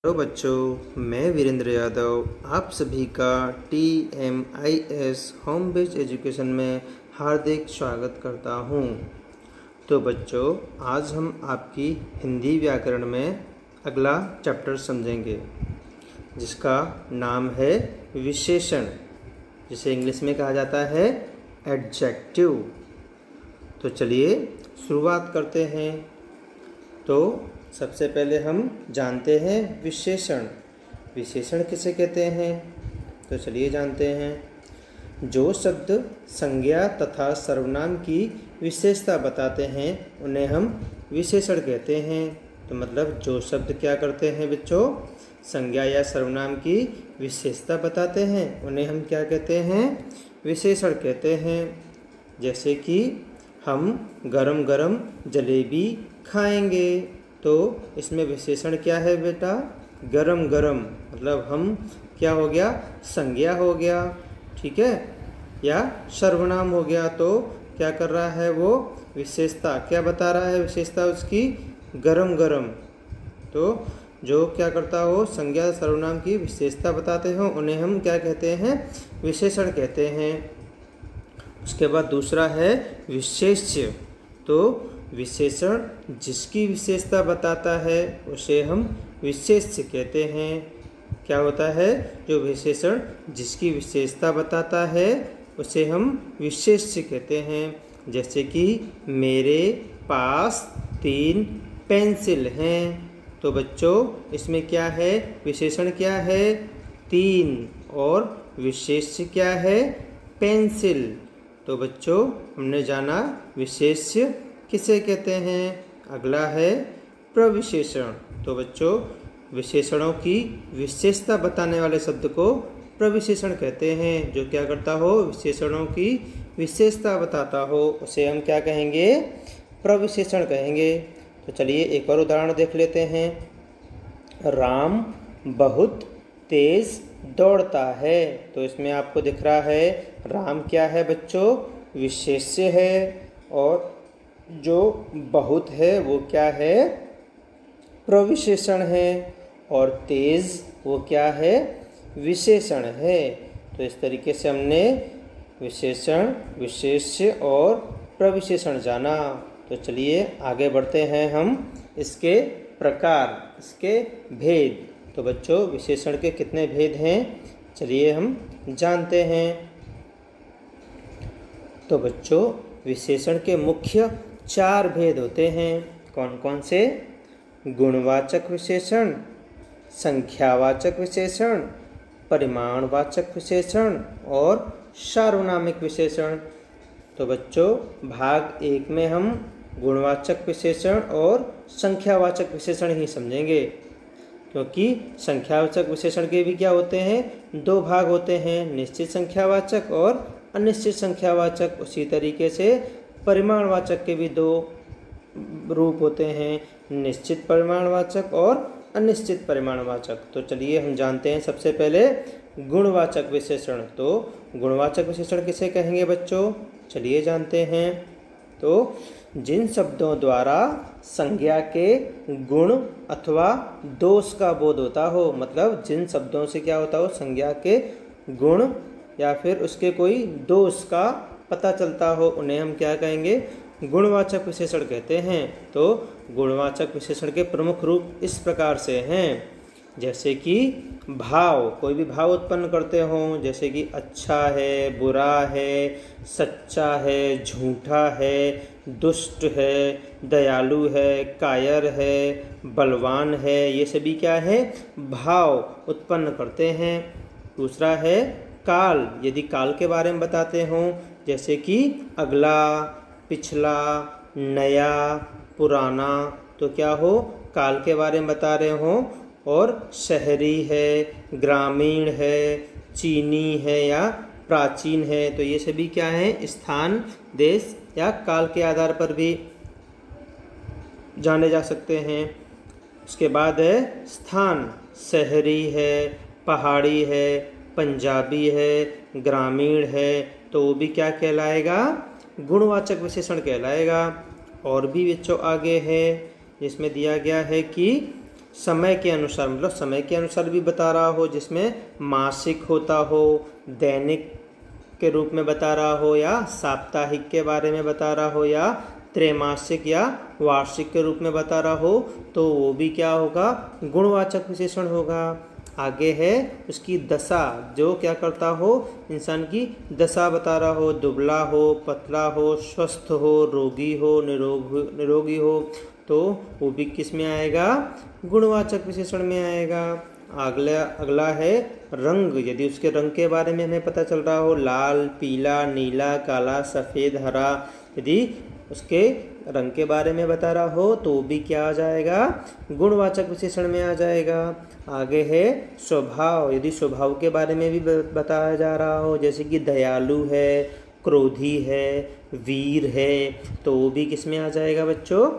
Hello बच्चों, मैं वीरेंद्र यादव आप सभी का TMIS होम बेस्ड एजुकेशन में हार्दिक स्वागत करता हूं। तो बच्चों, आज हम आपकी हिंदी व्याकरण में अगला चैप्टर समझेंगे जिसका नाम है विशेषण, जिसे इंग्लिश में कहा जाता है एडजेक्टिव। तो चलिए शुरुआत करते हैं। तो सबसे पहले हम जानते हैं विशेषण। विशेषण किसे कहते हैं? तो चलिए जानते हैं। जो शब्द संज्ञा तथा सर्वनाम की विशेषता बताते हैं उन्हें हम विशेषण कहते हैं। तो मतलब जो शब्द क्या करते हैं बच्चों, संज्ञा या सर्वनाम की विशेषता बताते हैं उन्हें हम क्या कहते हैं? विशेषण कहते हैं। जैसे कि हम गरम गरम जलेबी खाएंगे, तो इसमें विशेषण क्या है बेटा? गरम गरम। मतलब हम क्या हो गया? संज्ञा हो गया, ठीक है, या सर्वनाम हो गया। तो क्या कर रहा है वो? विशेषता क्या बता रहा है? विशेषता उसकी गरम गरम। तो जो क्या करता हो, संज्ञा सर्वनाम की विशेषता बताते हो उन्हें हम क्या कहते हैं? विशेषण कहते हैं। उसके बाद दूसरा है विशेष्य। तो विशेषण जिसकी विशेषता बताता है उसे हम विशेष्य कहते हैं। क्या होता है? जो विशेषण जिसकी विशेषता बताता है उसे हम विशेष्य कहते हैं। जैसे कि मेरे पास 3 पेंसिल हैं। तो बच्चों इसमें क्या है? विशेषण क्या है? 3 और विशेष्य क्या है? पेंसिल। तो बच्चों हमने जाना विशेष्य किसे कहते हैं। अगला है प्रविशेषण। तो बच्चों विशेषणों की विशेषता बताने वाले शब्द को प्रविशेषण कहते हैं। जो क्या करता हो? विशेषणों की विशेषता बताता हो उसे हम क्या कहेंगे? प्रविशेषण कहेंगे। तो चलिए एक और उदाहरण देख लेते हैं। राम बहुत तेज दौड़ता है। तो इसमें आपको दिख रहा है राम क्या है बच्चों? विशेष्य है, और जो बहुत है वो क्या है? प्रविशेषण है, और तेज वो क्या है? विशेषण है। तो इस तरीके से हमने विशेषण, विशेष्य और प्रविशेषण जाना। तो चलिए आगे बढ़ते हैं हम इसके प्रकार, इसके भेद। तो बच्चों विशेषण के कितने भेद हैं चलिए हम जानते हैं। तो बच्चों विशेषण के मुख्य 4 भेद होते हैं। कौन कौन से? गुणवाचक विशेषण, संख्यावाचक विशेषण, परिमाणवाचक विशेषण और सार्वनामिक विशेषण। तो बच्चों भाग 1 में हम गुणवाचक विशेषण और संख्यावाचक विशेषण ही समझेंगे, क्योंकि संख्यावाचक विशेषण के भी क्या होते हैं? 2 भाग होते हैं, निश्चित संख्यावाचक और अनिश्चित संख्यावाचक। उसी तरीके से परिमाणवाचक के भी 2 रूप होते हैं, निश्चित परिमाणवाचक और अनिश्चित परिमाणवाचक। तो चलिए हम जानते हैं सबसे पहले गुणवाचक विशेषण। तो गुणवाचक विशेषण किसे कहेंगे बच्चों? चलिए जानते हैं। तो जिन शब्दों द्वारा संज्ञा के गुण अथवा दोष का बोध होता हो, मतलब जिन शब्दों से क्या होता हो? संज्ञा के गुण या फिर उसके कोई दोष का पता चलता हो, उन्हें हम क्या कहेंगे? गुणवाचक विशेषण कहते हैं। तो गुणवाचक विशेषण के प्रमुख रूप इस प्रकार से हैं। जैसे कि भाव, कोई भी भाव उत्पन्न करते हों, जैसे कि अच्छा है, बुरा है, सच्चा है, झूठा है, दुष्ट है, दयालु है, कायर है, बलवान है, ये सभी क्या है? भाव उत्पन्न करते हैं। दूसरा है काल। यदि काल के बारे में बताते हों, जैसे कि अगला, पिछला, नया, पुराना, तो क्या हो? काल के बारे में बता रहे हों। और शहरी है, ग्रामीण है, चीनी है या प्राचीन है, तो ये सभी क्या है? स्थान, देश या काल के आधार पर भी जाने जा सकते हैं। उसके बाद है स्थान। शहरी है, पहाड़ी है, पंजाबी है, ग्रामीण है, तो वो भी क्या कहलाएगा? गुणवाचक विशेषण कहलाएगा। और भी बच्चों आगे है जिसमें दिया गया है कि समय के अनुसार, मतलब समय के अनुसार भी बता रहा हो, जिसमें मासिक होता हो, दैनिक के रूप में बता रहा हो, या साप्ताहिक के बारे में बता रहा हो, या त्रैमासिक या वार्षिक के रूप में बता रहा हो, तो वो भी क्या होगा, गुणवाचक विशेषण होगा। आगे है उसकी दशा, जो क्या करता हो, इंसान की दशा बता रहा हो, दुबला हो, पतला हो, स्वस्थ हो, रोगी हो, निरोगी हो, तो वो भी किस में आएगा, गुणवाचक विशेषण में आएगा। अगला है रंग, यदि उसके रंग के बारे में हमें पता चल रहा हो, लाल, पीला, नीला, काला, सफ़ेद, हरा, यदि उसके रंग के बारे में बता रहा हो तो भी क्या आ जाएगा, गुणवाचक विशेषण में आ जाएगा। आगे है स्वभाव, यदि स्वभाव के बारे में भी बताया जा रहा हो, जैसे कि दयालु है, क्रोधी है, वीर है, तो वो भी किस में आ जाएगा बच्चों,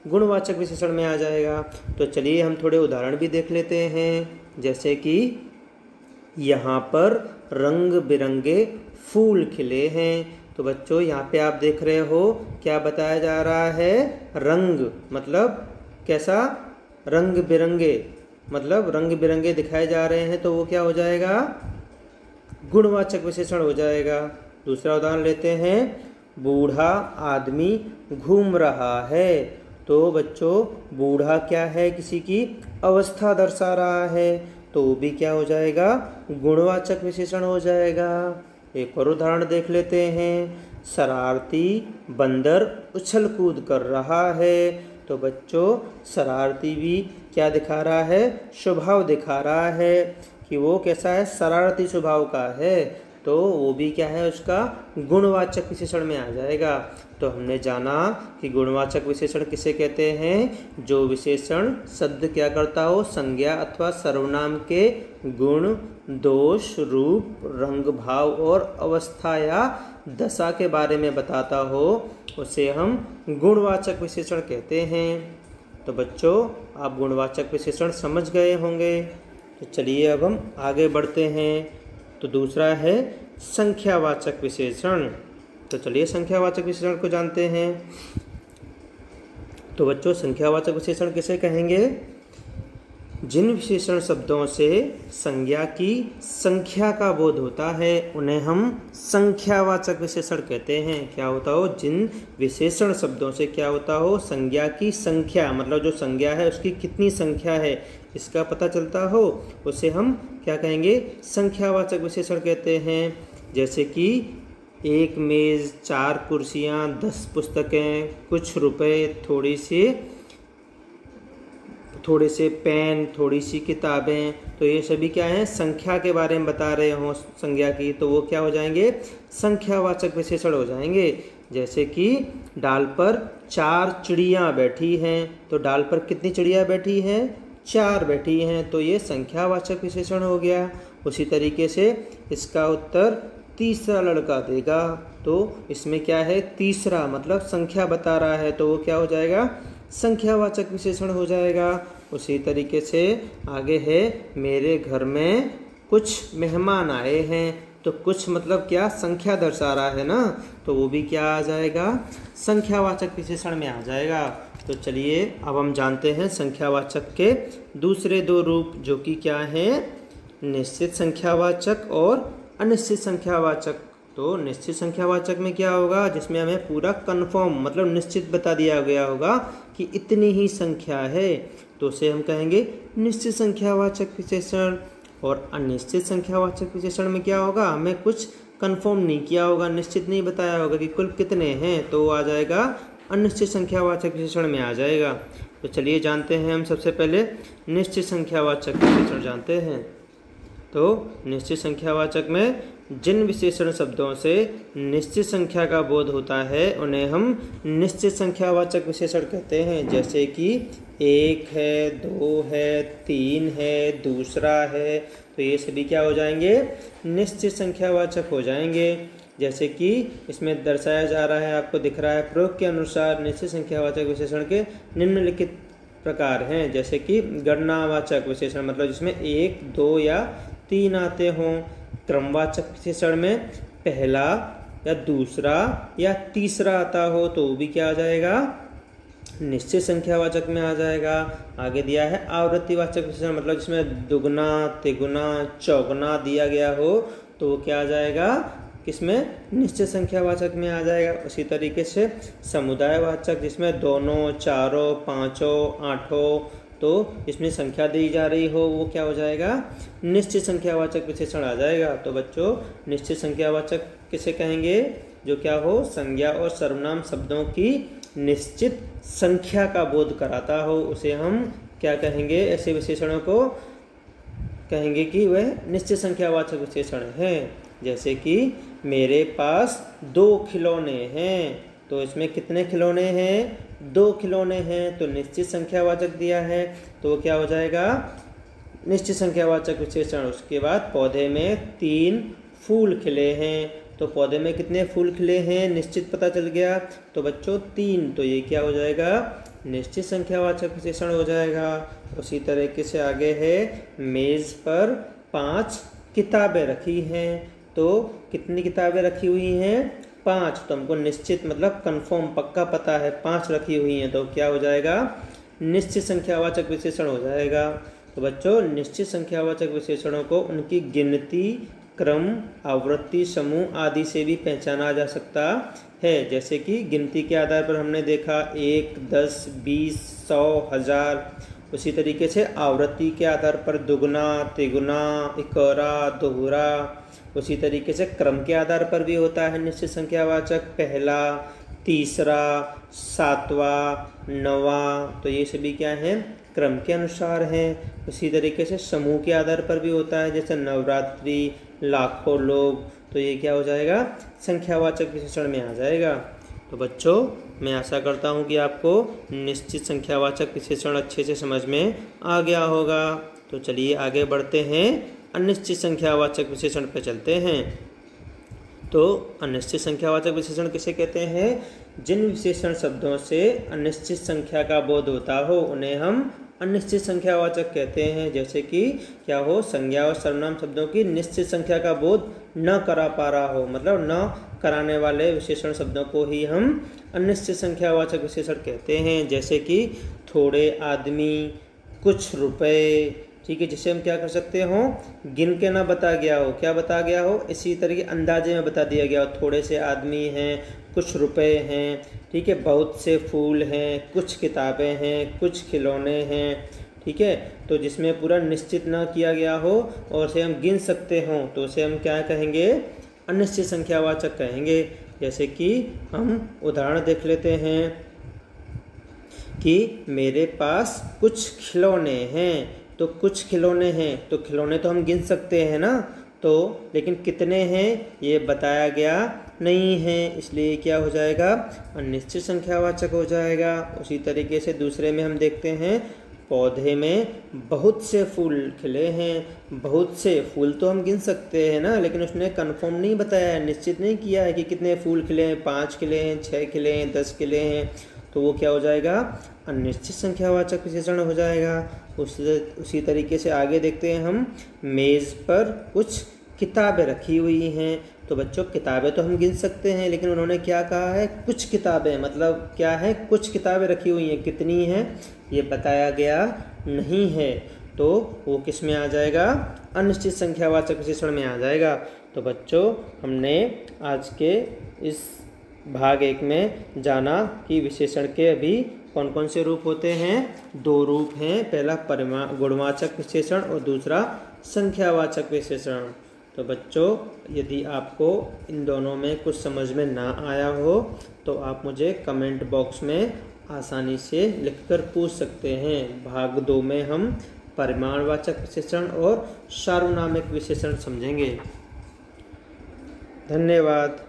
गुणवाचक विशेषण में आ जाएगा। तो चलिए हम थोड़े उदाहरण भी देख लेते हैं, जैसे कि यहाँ पर रंग बिरंगे फूल खिले हैं। तो बच्चों यहाँ पे आप देख रहे हो क्या बताया जा रहा है, रंग मतलब कैसा, रंग बिरंगे, मतलब रंग बिरंगे दिखाए जा रहे हैं, तो वो क्या हो जाएगा, गुणवाचक विशेषण हो जाएगा। दूसरा उदाहरण लेते हैं, बूढ़ा आदमी घूम रहा है। तो बच्चों बूढ़ा क्या है, किसी की अवस्था दर्शा रहा है, तो वो भी क्या हो जाएगा, गुणवाचक विशेषण हो जाएगा। एक और उदाहरण देख लेते हैं, शरारती बंदर उछल कूद कर रहा है। तो बच्चों शरारती भी क्या दिखा रहा है, स्वभाव दिखा रहा है कि वो कैसा है, शरारती स्वभाव का है, तो वो भी क्या है, उसका गुणवाचक विशेषण में आ जाएगा। तो हमने जाना कि गुणवाचक विशेषण किसे कहते हैं, जो विशेषण शब्द क्या करता हो, संज्ञा अथवा सर्वनाम के गुण, दोष, रूप, रंग, भाव और अवस्था या दशा के बारे में बताता हो, उसे हम गुणवाचक विशेषण कहते हैं। तो बच्चों आप गुणवाचक विशेषण समझ गए होंगे। तो चलिए अब हम आगे बढ़ते हैं। तो दूसरा है संख्यावाचक विशेषण। तो चलिए संख्यावाचक विशेषण को जानते हैं। तो बच्चों संख्यावाचक विशेषण किसे कहेंगे, जिन विशेषण शब्दों से संज्ञा की संख्या का बोध होता है उन्हें हम संख्यावाचक विशेषण कहते हैं। क्या होता हो, जिन विशेषण शब्दों से क्या होता हो, संज्ञा की संख्या, मतलब जो संज्ञा है उसकी कितनी संख्या है इसका पता चलता हो, उसे हम क्या कहेंगे, संख्यावाचक विशेषण कहते हैं। जैसे कि एक मेज़, 4 कुर्सियाँ, 10 पुस्तकें, कुछ रुपए, थोड़े से पेन, थोड़ी सी किताबें, तो ये सभी क्या हैं, संख्या के बारे में बता रहे हों संज्ञा की, तो वो क्या हो जाएंगे, संख्यावाचक विशेषण हो जाएंगे। जैसे कि डाल पर 4 चिड़ियाँ बैठी हैं, तो डाल पर कितनी चिड़िया बैठी हैं, 4 बैठी हैं, तो ये संख्यावाचक विशेषण हो गया। उसी तरीके से इसका उत्तर तीसरा लड़का देगा, तो इसमें क्या है, तीसरा मतलब संख्या बता रहा है, तो वो क्या हो जाएगा, संख्यावाचक विशेषण हो जाएगा। उसी तरीके से आगे है, मेरे घर में कुछ मेहमान आए हैं, तो कुछ मतलब क्या, संख्या दर्शा रहा है ना, तो वो भी क्या आ जाएगा, संख्यावाचक विशेषण में आ जाएगा। तो चलिए अब हम जानते हैं संख्यावाचक के दूसरे 2 रूप, जो कि क्या हैं, निश्चित संख्यावाचक और अनिश्चित संख्यावाचक। तो निश्चित संख्यावाचक में क्या होगा, जिसमें हमें पूरा कन्फर्म मतलब निश्चित बता दिया गया होगा कि इतनी ही संख्या है, तो उसे हम कहेंगे निश्चित संख्यावाचक विशेषण। और अनिश्चित संख्यावाचक विशेषण में क्या होगा, हमें कुछ कन्फर्म नहीं किया होगा, निश्चित नहीं बताया होगा कि कुल कितने हैं, तो आ जाएगा अनिश्चित संख्यावाचक विशेषण में आ जाएगा। तो चलिए जानते हैं हम सबसे पहले निश्चित संख्यावाचक विशेषण जानते हैं। तो निश्चित संख्यावाचक में जिन विशेषण शब्दों से निश्चित संख्या का बोध होता है उन्हें हम निश्चित संख्यावाचक विशेषण कहते हैं। जैसे कि 1 है, 2 है, 3 है, दूसरा है, तो ये सभी क्या हो जाएंगे, निश्चित संख्यावाचक हो जाएंगे। जैसे कि इसमें दर्शाया जा रहा है, आपको दिख रहा है, प्रयोग के अनुसार निश्चित संख्यावाचक विशेषण के निम्नलिखित प्रकार हैं। जैसे कि गणनावाचक विशेषण, मतलब जिसमें 1, 2 या 3 आते हों। क्रमवाचक विशेषण में पहला या दूसरा या तीसरा आता हो, तो वो भी क्या आ जाएगा, निश्चित संख्यावाचक में आ जाएगा। आगे दिया है आवृत्तिवाचक विशेषण, मतलब जिसमें दुगना, तिगुना, चौगुना दिया गया हो तो वो क्या आ जाएगा, किसमें, निश्चित संख्यावाचक में आ जाएगा। उसी तरीके से समुदायवाचक, जिसमें दोनों, चारों, पांचों, आठों, तो इसमें संख्या दी जा रही हो वो क्या हो जाएगा, निश्चित संख्यावाचक विशेषण आ जाएगा। तो बच्चों निश्चित संख्यावाचक किसे कहेंगे, जो क्या हो, संज्ञा और सर्वनाम शब्दों की निश्चित संख्या का बोध कराता हो, उसे हम क्या कहेंगे, ऐसे विशेषणों को कहेंगे कि वह निश्चित संख्यावाचक विशेषण है। जैसे कि मेरे पास 2 खिलौने हैं, तो इसमें कितने खिलौने हैं, 2 खिलौने हैं, तो निश्चित संख्यावाचक दिया है तो वो क्या हो जाएगा, निश्चित संख्यावाचक विशेषण। उसके बाद पौधे में 3 फूल खिले हैं, तो पौधे में कितने फूल खिले हैं निश्चित पता चल गया, तो बच्चों 3, तो ये क्या हो जाएगा, निश्चित संख्यावाचक विशेषण हो जाएगा। उसी तरीके से आगे है, मेज़ पर 5 किताबें रखी हैं, तो कितनी किताबें रखी हुई हैं, 5, तो हमको निश्चित मतलब कंफर्म पक्का पता है 5 रखी हुई हैं, तो क्या हो जाएगा, निश्चित संख्यावाचक विशेषण हो जाएगा। तो बच्चों निश्चित संख्यावाचक विशेषणों को उनकी गिनती, क्रम, आवृत्ति, समूह आदि से भी पहचाना जा सकता है। जैसे कि गिनती के आधार पर हमने देखा 1, 10, 20, 100, 1000। उसी तरीके से आवृत्ति के आधार पर दुगुना, तिगुना, इकोरा, दोहरा। उसी तरीके से क्रम के आधार पर भी होता है निश्चित संख्यावाचक, पहला, तीसरा, 7वां, 9वां, तो ये सभी क्या हैं, क्रम के अनुसार हैं। उसी तरीके से समूह के आधार पर भी होता है, जैसे नवरात्रि, लाखों लोग, तो ये क्या हो जाएगा, संख्यावाचक विशेषण में आ जाएगा। तो बच्चों मैं आशा करता हूँ कि आपको निश्चित संख्यावाचक विशेषण अच्छे से समझ में आ गया होगा। तो चलिए आगे बढ़ते हैं, अनिश्चित संख्यावाचक विशेषण पर चलते हैं। तो अनिश्चित संख्यावाचक विशेषण किसे कहते हैं, जिन विशेषण शब्दों से अनिश्चित संख्या का बोध होता हो उन्हें हम अनिश्चित संख्यावाचक कहते हैं। जैसे कि क्या हो, संज्ञा और सर्वनाम शब्दों की निश्चित संख्या का बोध न करा पा रहा हो, मतलब न कराने वाले विशेषण शब्दों को ही हम अनिश्चित संख्यावाचक विशेषण कहते हैं। जैसे कि थोड़े आदमी, कुछ रुपए, ठीक है, जिसे हम क्या कर सकते हो, गिन के ना बता गया हो, क्या बता गया हो, इसी तरह के अंदाजे में बता दिया गया हो, थोड़े से आदमी हैं, कुछ रुपए हैं, ठीक है, बहुत से फूल हैं, कुछ किताबें हैं, कुछ खिलौने हैं, ठीक है। तो जिसमें पूरा निश्चित ना किया गया हो और उसे हम गिन सकते हों तो उसे हम क्या कहेंगे, अनिश्चित संख्यावाचक कहेंगे। जैसे कि हम उदाहरण देख लेते हैं कि मेरे पास कुछ खिलौने हैं, तो कुछ खिलौने हैं, तो खिलौने तो हम गिन सकते हैं ना, तो लेकिन कितने हैं ये बताया गया नहीं है, इसलिए क्या हो जाएगा, अनिश्चित संख्यावाचक हो जाएगा। उसी तरीके से दूसरे में हम देखते हैं, पौधे में बहुत से फूल खिले हैं, बहुत से फूल तो हम गिन सकते हैं ना, लेकिन उसने कंफर्म नहीं बताया है, निश्चित नहीं किया है कि कितने फूल खिले हैं, 5 खिले हैं, 6 खिले हैं, 10 खिले हैं, तो वो क्या हो जाएगा, अनिश्चित संख्यावाचक विशेषण हो जाएगा। उसी तरीके से आगे देखते हैं हम, मेज़ पर कुछ किताबें रखी हुई हैं, तो बच्चों किताबें तो हम गिन सकते हैं, लेकिन उन्होंने क्या कहा है, कुछ किताबें, मतलब क्या है, कुछ किताबें रखी हुई हैं, कितनी हैं ये बताया गया नहीं है, तो वो किस में आ जाएगा, अनिश्चित संख्यावाचक विशेषण में आ जाएगा। तो बच्चों हमने आज के इस भाग 1 में जाना कि विशेषण के अभी कौन कौन से रूप होते हैं, 2 रूप हैं, पहला गुणवाचक विशेषण और दूसरा संख्यावाचक विशेषण। तो बच्चों यदि आपको इन दोनों में कुछ समझ में ना आया हो तो आप मुझे कमेंट बॉक्स में आसानी से लिखकर पूछ सकते हैं। भाग 2 में हम परिमाणवाचक विशेषण और सार्वनामिक विशेषण समझेंगे। धन्यवाद।